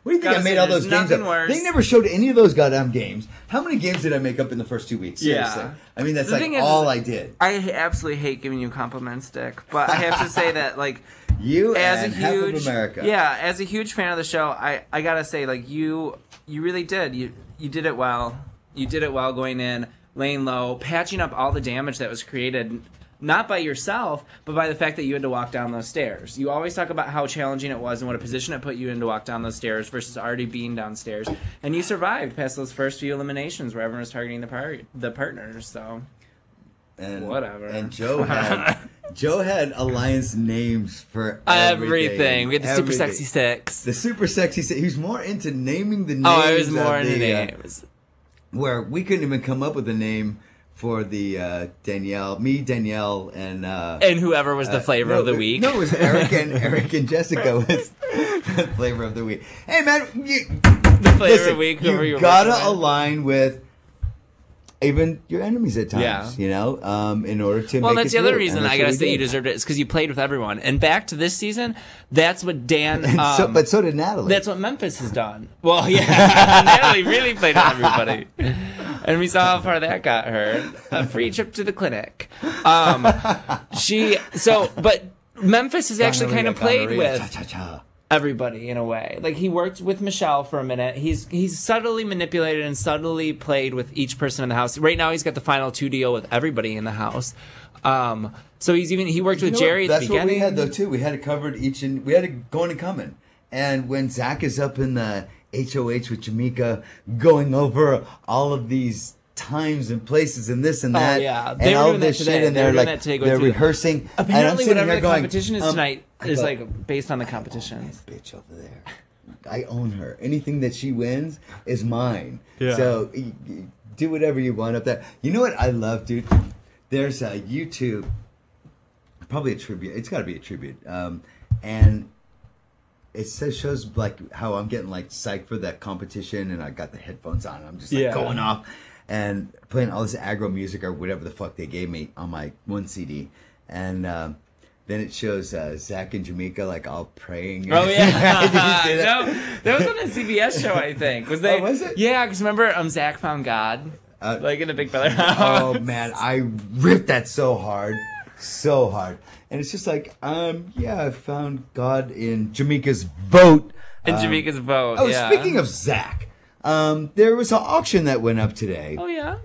What do you think I made all those games up? Worse. They never showed any of those goddamn games. How many games did I make up in the first 2 weeks? Seriously. Yeah. I mean, that's like all I did. I absolutely hate giving you compliments, Dick, but I have to say that, like, you as and a half huge, of America. Yeah, as a huge fan of the show, I gotta say, like, you really did. You did it well. You did it well going in, laying low, patching up all the damage that was created. Not by yourself, but by the fact that you had to walk down those stairs. You always talk about how challenging it was and what a position it put you in to walk down those stairs versus already being downstairs. And you survived past those first few eliminations where everyone was targeting the partners. So, whatever. And Joe had alliance names for everything. We had the Super Sexy Six. The Super Sexy Six. He was more into naming the names. Oh, I was more into names. Where we couldn't even come up with a name for the Danielle, and whoever was the flavor of the week. No, it was Eric and Jessica was the flavor of the week. Hey man, the flavor of the week. You gotta align with even your enemies at times, you know, in order to well, make that's it the other through. reason I gotta say you deserved it is because you played with everyone. And back to this season, that's what Dan. But so did Natalie. That's what Memphis has done. Well, yeah, Natalie really played with everybody. And we saw how far that got her. A free trip to the clinic. But Memphis has actually kind of played with everybody in a way. Like, he worked with Michelle for a minute. He's subtly manipulated and subtly played with each person in the house. Right now, he's got the final 2 deal with everybody in the house. So he worked with Jerry at the beginning. That's what we had though too. We had it covered we had it going and coming. And when Zach is up in the HOH with Jamaica, going over all of these times and places and this and that, and all this shit, and they're like they're rehearsing. Apparently, whatever the competition is tonight is like based on the competitions. Bitch over there, I own her. Anything that she wins is mine. Yeah. So do whatever you want up there. You know what I love, dude? There's a YouTube, probably a tribute. It's got to be a tribute, and it shows like how I'm getting like psyched for that competition, and I got the headphones on, and I'm just like going off and playing all this aggro music or whatever the fuck they gave me on my one CD, and then it shows Zach and Jamaica like all praying. Oh yeah, did you see that? No, that was on a CBS show, I think. Was they? Oh, was it? Yeah, because remember, Zach found God, like in the Big Brother house. Oh man, I ripped that so hard. And it's just like, I found God in Jamaica's vote. Jamaica's vote, Speaking of Zach, there was an auction that went up today. Oh, yeah?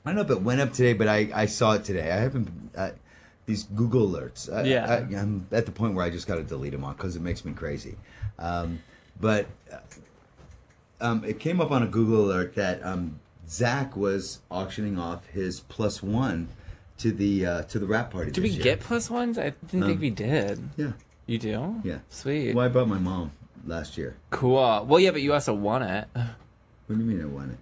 I don't know if it went up today, but I saw it today. I haven't, these Google alerts. I'm at the point where I just got to delete them all because it makes me crazy. But it came up on a Google alert that Zach was auctioning off his +1 to the rap party. Did we get +1s? I didn't think we did. Yeah. You do? Yeah. Sweet. Well, I bought my mom last year. Cool. Well, yeah, but you also won it. What do you mean I won it?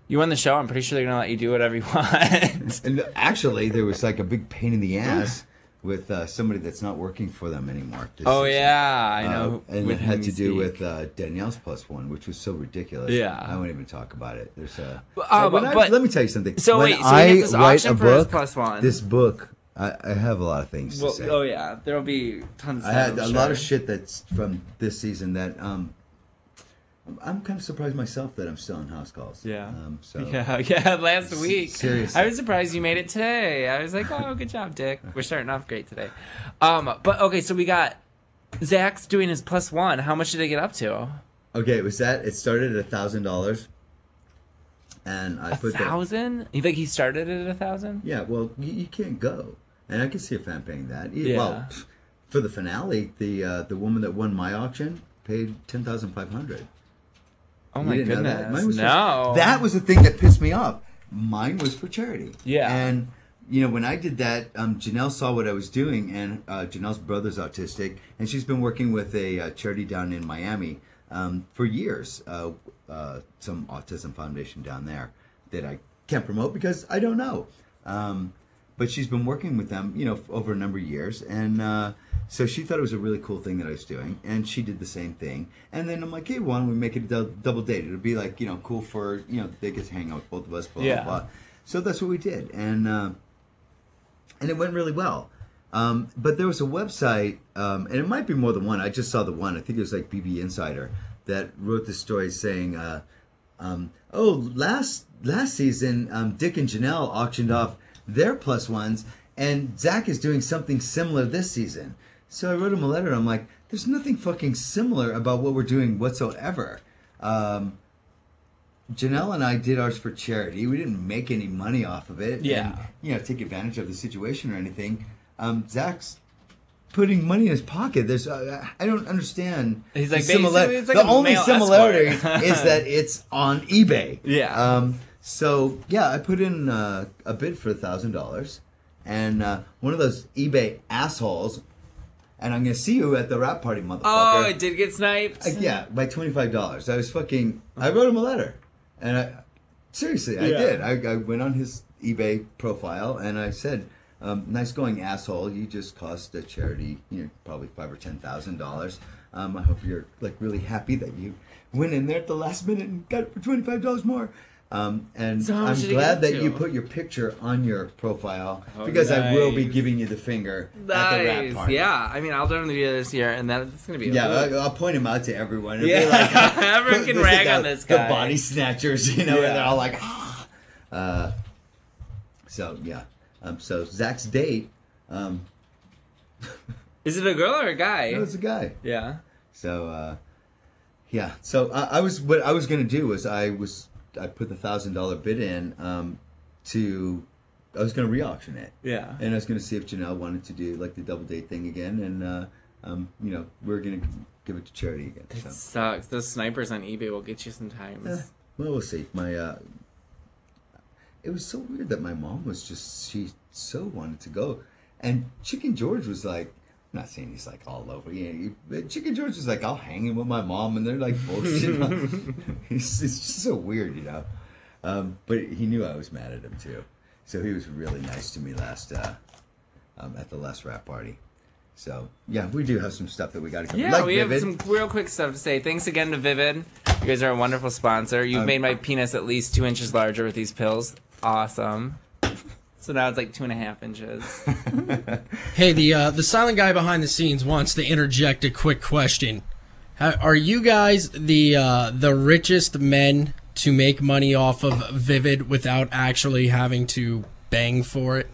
You won the show. I'm pretty sure they're going to let you do whatever you want. And actually, there was like a big pain in the ass with somebody that's not working for them anymore. Oh, yeah. I know. And it had to do with Danielle's +1, which was so ridiculous. Yeah. I won't even talk about it. There's let me tell you something. So when wait, so I this write a book, +1. This book, I have a lot of things to say. Oh, yeah. There will be tons of I had a lot of shit that's from this season that... I'm kind of surprised myself that I'm still on house calls. Yeah. Yeah, last week. Seriously. I was surprised you made it today. I was like, oh, good job, Dick. We're starting off great today. But, okay, so we got Zach's doing his +1. How much did it get up to? Okay, it was that. It started at $1,000. And I put 1,000? You think he started at 1,000? Yeah, well, you can't go. And I can see a fan paying that. Yeah. Well, for the finale, the woman that won my auction paid $10,500. Oh my goodness! That was the thing that pissed me off. Mine was for charity. Yeah. And when I did that, Janelle saw what I was doing, and Janelle's brother's autistic, and she's been working with a charity down in Miami for years. Some autism foundation down there that I can't promote because I don't know. But she's been working with them, over a number of years, and so she thought it was a really cool thing that I was doing, and she did the same thing. And then I'm like, hey, why don't we make it a double date? It'll be like, cool for, they get to hang out with both of us, blah, blah, blah. So that's what we did, and it went really well. But there was a website, and it might be more than one. I just saw the one. I think it was like BB Insider, that wrote the story saying, "Oh, last season, Dick and Janelle auctioned off their +1s, and Zach is doing something similar this season." So I wrote him a letter. I'm like, "There's nothing fucking similar about what we're doing whatsoever." Janelle and I did ours for charity. We didn't make any money off of it. Yeah. And, take advantage of the situation or anything. Zach's putting money in his pocket. There's, I don't understand. He's like, the only similarity is that it's on eBay. Yeah. So yeah, I put in a bid for $1,000, and one of those eBay assholes. And I'm gonna see you at the rap party, motherfucker. Oh, it did get sniped. Yeah, by $25. I wrote him a letter, and I did. I went on his eBay profile and I said, "Nice going, asshole. You just cost a charity, probably $5,000 or $10,000. I hope you're like really happy that you went in there at the last minute and got it for $25 more." And So I'm glad that you put your picture on your profile because I will be giving you the finger at the rap party. Yeah, I mean, I'll definitely do this year, and that's going to be I'll point him out to everyone. And yeah, be like, everyone can rag on this guy. The body snatchers, and they're all like, ah. So, yeah. So, Zach's date. Is it a girl or a guy? No, it's a guy. Yeah. So, yeah. So, what I was going to do was I put the $1,000 bid in I was going to re-auction it. Yeah. And I was going to see if Janelle wanted to do like the double date thing again, and we're going to give it to charity again. It sucks. Those snipers on eBay will get you sometimes. Well, we'll see. It was so weird that my mom she so wanted to go, and Chicken George was like, I'm not saying he's like all over. But Chicken George was like, I'll hang him with my mom, and they're like bullshit. It's just so weird, But he knew I was mad at him too, so he was really nice to me at the last rap party. So yeah, we do have some stuff that we got to cover. Yeah, we have some real quick stuff to say. Thanks again to Vivid. You guys are a wonderful sponsor. You've made my penis at least 2 inches larger with these pills. Awesome. So now it's like 2.5 inches. Hey, the silent guy behind the scenes wants to interject a quick question. Are you guys the richest men to make money off of Vivid without actually having to bang for it?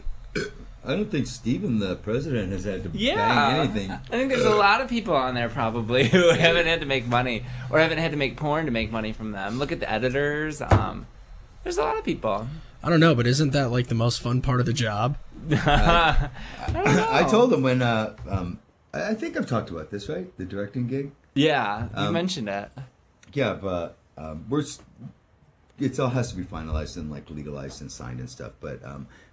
I don't think Steven, the president, has had to bang anything. I think there's a lot of people on there probably who haven't had to make money or haven't had to make porn to make money from them. Look at the editors. There's a lot of people. I don't know, but isn't that like the most fun part of the job? I told him when I think I've talked about this, right? The directing gig. Yeah, you mentioned it. Yeah, but it all has to be finalized and like legalized and signed and stuff. But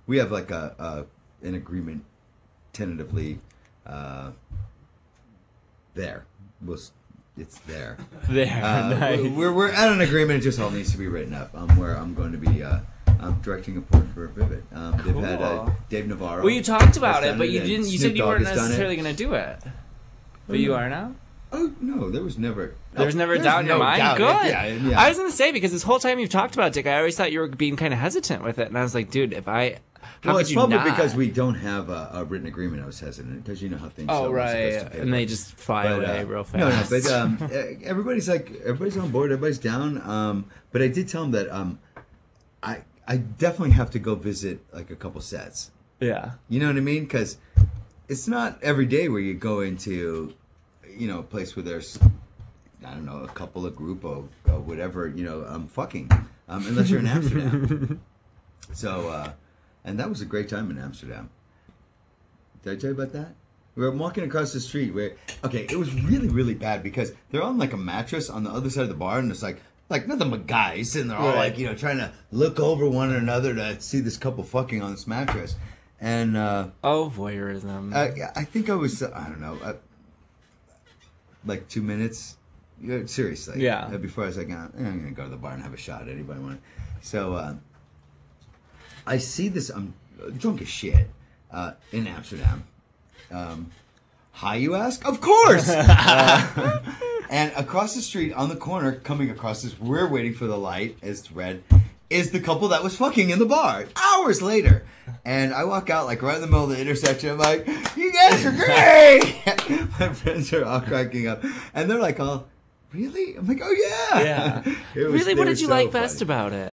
we have like an agreement tentatively there. It's there. Nice. We're at an agreement. It just all needs to be written up. Where I'm going to be directing a port for Vivid. They've had Dave Navarro. Well, you talked about it, but you didn't. You said Snoop you Dogg weren't has done it. necessarily going to do it. But you are now? Oh, no, there was never... There's never a doubt in your mind? Doubt. Good. Yeah. I was going to say, because this whole time you've talked about it, Dick, I always thought you were being kind of hesitant with it. And I was like, dude, it's probably because we don't have a written agreement. I was hesitant, because you know how things Oh, go. right. And they just fly away real fast. No, but everybody's on board. Everybody's down. But I did tell them that I definitely have to go visit like a couple sets. Yeah. You know what I mean? Because it's not every day where you go into, a place where there's, I don't know, a couple, a group of whatever, fucking, unless you're in Amsterdam. So, and that was a great time in Amsterdam. Did I tell you about that? We were walking across the street it was really, really bad because they're on like a mattress on the other side of the bar, and it's like nothing but guys, and they're all trying to look over one another to see this couple fucking on this mattress. And voyeurism. I think I was, I don't know, like 2 minutes. Seriously. Yeah. Before I was like, I'm gonna go to the bar and have a shot. Anybody want? So I see this. I'm drunk as shit in Amsterdam. Hi, you ask? Of course. And across the street, on the corner, coming across this, we're waiting for the light as it's red, is the couple that was fucking in the bar hours later. And I walk out like right in the middle of the intersection. I'm like, you guys are great. My friends are all cracking up. And they're like all, really? I'm like, oh yeah. Yeah. It was- Really, they what were did you so like best funny. about it?